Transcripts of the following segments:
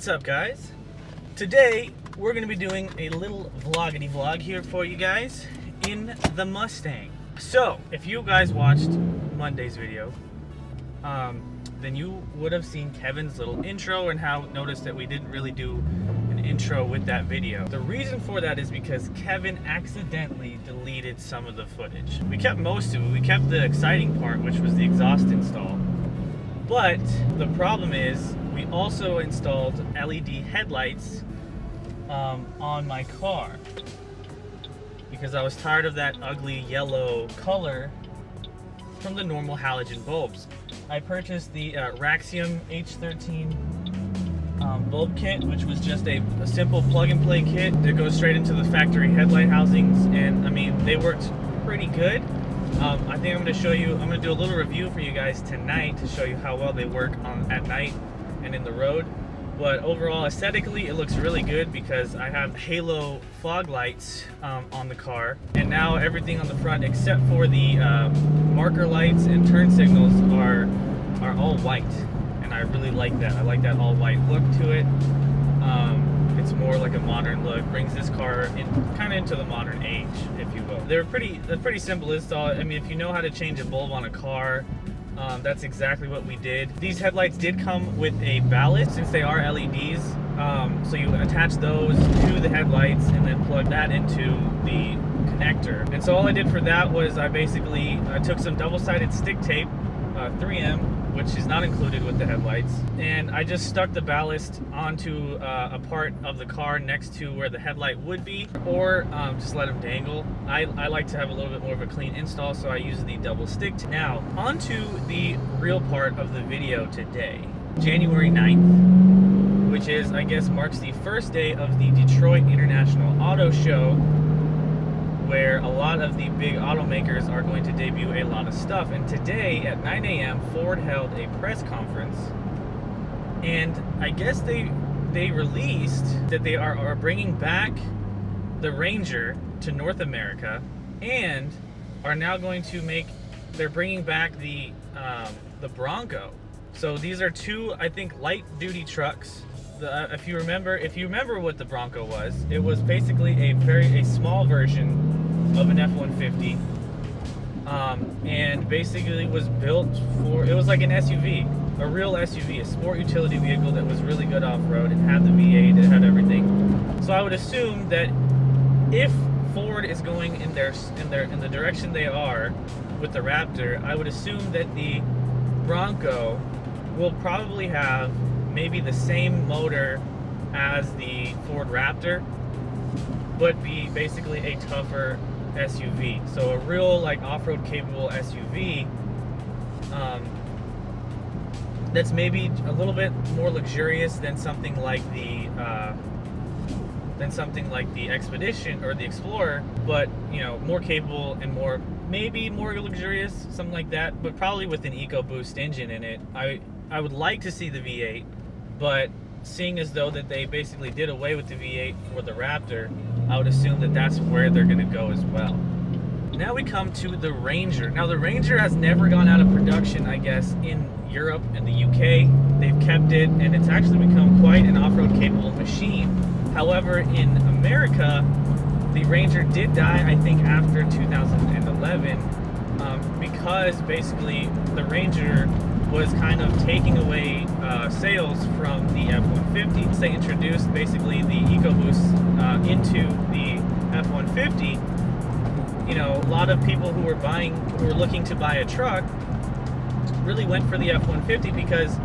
What's up, guys? Today we're going to be doing a little vloggity vlog here for you guys in the Mustang. So if you guys watched Monday's video, then you would have seen Kevin's little intro and how noticed that we didn't really do an intro with that video. The reason for that is because Kevin accidentally deleted some of the footage. We kept most of it. We kept the exciting part, which was the exhaust install. But the problem is we also installed LED headlights on my car because I was tired of that ugly yellow color from the normal halogen bulbs. I purchased the Raxium H13 bulb kit, which was just a simple plug-and-play kit that goes straight into the factory headlight housings, and I mean, they worked pretty good. I think I'm going to show you, I'm going to do a little review for you guys tonight to show you how well they work at night and in the road. But overall, aesthetically, it looks really good because I have halo fog lights on the car, and now everything on the front except for the marker lights and turn signals are all white, and I really like that. I like that all white look to it. It's more like a modern look, brings this car in kind of into the modern age, if you will. They're pretty simple install. I mean, if you know how to change a bulb on a car, that's exactly what we did. These headlights did come with a ballast since they are LEDs. So you attach those to the headlights and then plug that into the connector. And so all I did for that was I basically took some double-sided stick tape, 3M, which is not included with the headlights, and I just stuck the ballast onto a part of the car next to where the headlight would be, or just let them dangle. I like to have a little bit more of a clean install, so I use the double stick. Now, onto the real part of the video today. January 9th, which is, I guess, marks the first day of the Detroit International Auto Show, where a lot of the big automakers are going to debut a lot of stuff. And today at 9 a.m. Ford held a press conference, and I guess they released that they are bringing back the Ranger to North America, and are now going to they're bringing back the Bronco. So these are two, I think, light duty trucks. If you remember what the Bronco was, it was basically a small version of an F-150, and basically was built it was like an SUV, a real SUV, a sport utility vehicle that was really good off-road. It had the V8, it had everything. So I would assume that if Ford is going in the direction they are with the Raptor, I would assume that the Bronco will probably have maybe the same motor as the Ford Raptor, but be basically a tougher SUV. So a real like off-road capable SUV that's maybe a little bit more luxurious than something like the Expedition or the Explorer, but you know, more capable and maybe more luxurious, something like that, but probably with an EcoBoost engine in it. I would like to see the V8, but seeing as though that they basically did away with the V8 for the Raptor, I would assume that that's where they're going to go as well. Now we come to the Ranger. Now the Ranger has never gone out of production, I guess, in Europe and the UK. They've kept it, and it's actually become quite an off-road capable machine. However, in America, the Ranger did die, I think, after 2011, because basically the Ranger was kind of taking away sales from the F-150. They introduced basically the EcoBoost into the F-150. You know, a lot of people who were looking to buy a truck really went for the F-150 because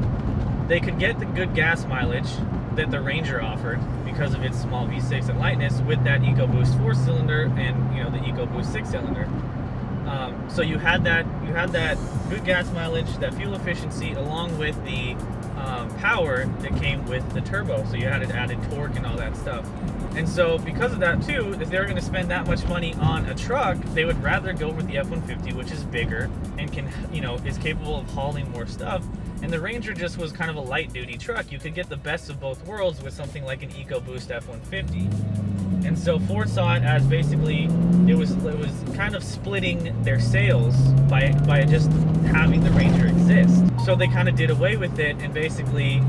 they could get the good gas mileage that the Ranger offered because of its small V6 and lightness with that EcoBoost 4-cylinder and, you know, the EcoBoost 6-cylinder. So you had that good gas mileage, that fuel efficiency, along with the power that came with the turbo. So you had an added torque and all that stuff. And so because of that too, if they were going to spend that much money on a truck, they would rather go with the F-150, which is bigger and can, you know, is capable of hauling more stuff. And the Ranger just was kind of a light duty truck. You could get the best of both worlds with something like an EcoBoost F-150. And so Ford saw it as basically, it was kind of splitting their sales by just having the Ranger exist. So they kind of did away with it and basically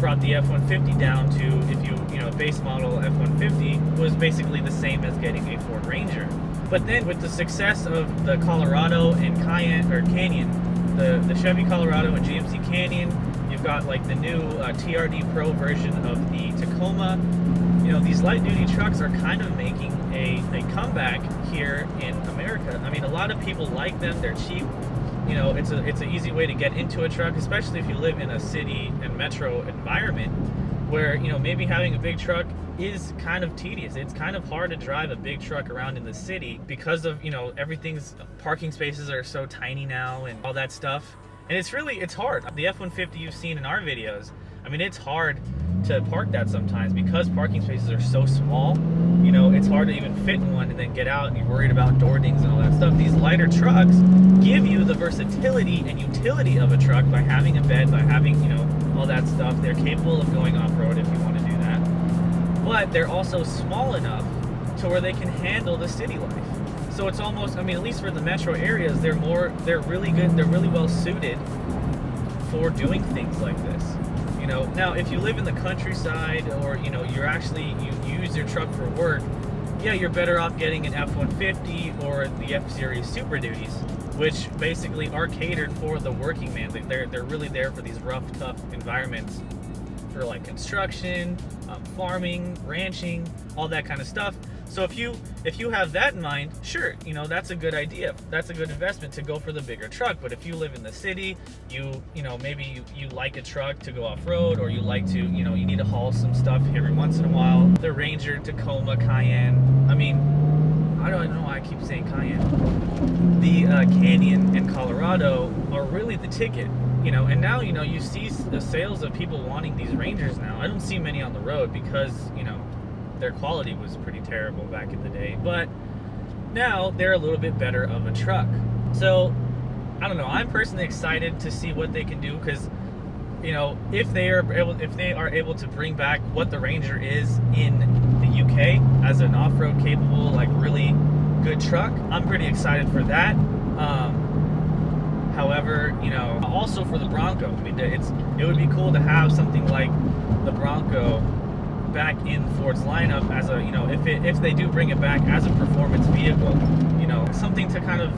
brought the F-150 down to, if you base model F-150 was basically the same as getting a Ford Ranger. But then with the success of the Colorado and Canyon, the Chevy Colorado and GMC Canyon, you've got like the new TRD Pro version of the Tacoma. These light duty trucks are kind of making a comeback here in America. I mean, a lot of people like them. They're cheap. It's an easy way to get into a truck, especially if you live in a city and metro environment where, maybe having a big truck is kind of tedious. It's kind of hard to drive a big truck around in the city because of, parking spaces are so tiny now and all that stuff. And it's hard. The F-150 you've seen in our videos, I mean, it's hard to park that sometimes because parking spaces are so small. It's hard to even fit in one and then get out, and you're worried about door dings and all that stuff. These lighter trucks give you the versatility and utility of a truck by having a bed, by having, all that stuff. They're capable of going off-road if you want to do that. But they're also small enough to where they can handle the city life. So it's almost, at least for the metro areas, they're really good, they're really well suited for doing things like this. Now if you live in the countryside or, you use your truck for work, yeah, you're better off getting an F-150 or the F-Series Super Duties, which basically are catered for the working man. They're really there for these rough, tough environments for like construction, farming, ranching, all that kind of stuff. So if you have that in mind, sure, that's a good idea. That's a good investment to go for the bigger truck. But if you live in the city, maybe you like a truck to go off-road, or you like to, you need to haul some stuff every once in a while. The Ranger, Tacoma, Cayenne. I don't know why I keep saying Cayenne. The Canyon and Colorado are really the ticket. And now, you see the sales of people wanting these Rangers now. I don't see many on the road because, their quality was pretty terrible back in the day. But now they're a little bit better of a truck. So, I don't know. I'm personally excited to see what they can do because, if they are able to bring back what the Ranger is in the UK as an off-road capable, like really good truck, I'm pretty excited for that. However, also for the Bronco, it would be cool to have something like the Bronco back in Ford's lineup as a, if they do bring it back as a performance vehicle, something to kind of,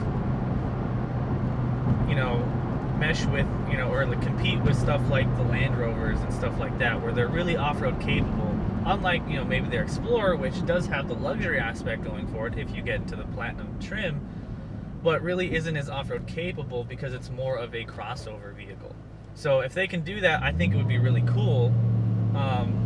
mesh with, or like compete with stuff like the Land Rovers and stuff like that, where they're really off-road capable. Unlike, maybe their Explorer, which does have the luxury aspect going for it if you get into the Platinum trim, but really isn't as off-road capable because it's more of a crossover vehicle. So if they can do that, I think it would be really cool.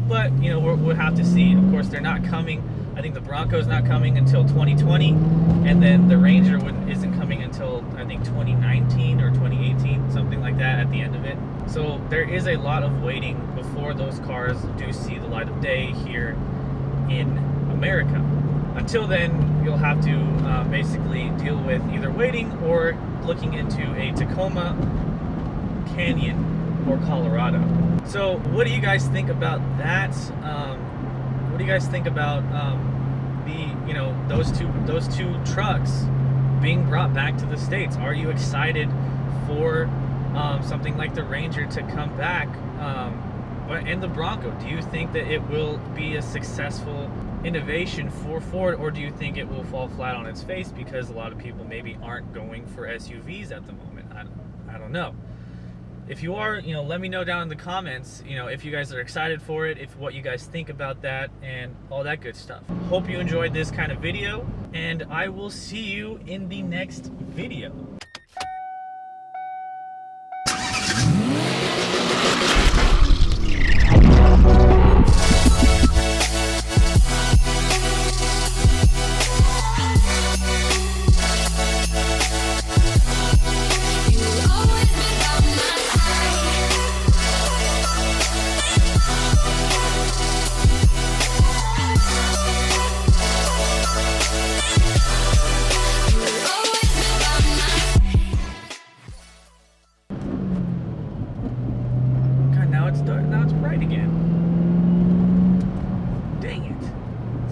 But we'll have to see. Of course, they're not coming. I think the Bronco's not coming until 2020, and then the Ranger isn't coming until I think 2019 or 2018, something like that at the end of it. So there is a lot of waiting before those cars do see the light of day here in America. Until then, you'll have to basically deal with either waiting or looking into a Tacoma, Canyon, or Colorado. So what do you guys think about that? What do you guys think about those two trucks being brought back to the States? Are you excited for something like the Ranger to come back and the Bronco? Do you think that it will be a successful innovation for Ford, or do you think it will fall flat on its face because a lot of people maybe aren't going for SUVs at the moment? I don't know. If you are, let me know down in the comments, if you guys are excited for it, what you guys think about that, and all that good stuff. Hope you enjoyed this kind of video, and I will see you in the next video.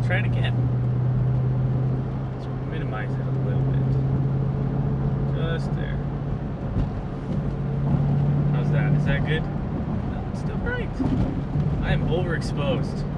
Try it again. Let's minimize it a little bit. Just there. How's that? Is that good? No, it's still bright. I am overexposed.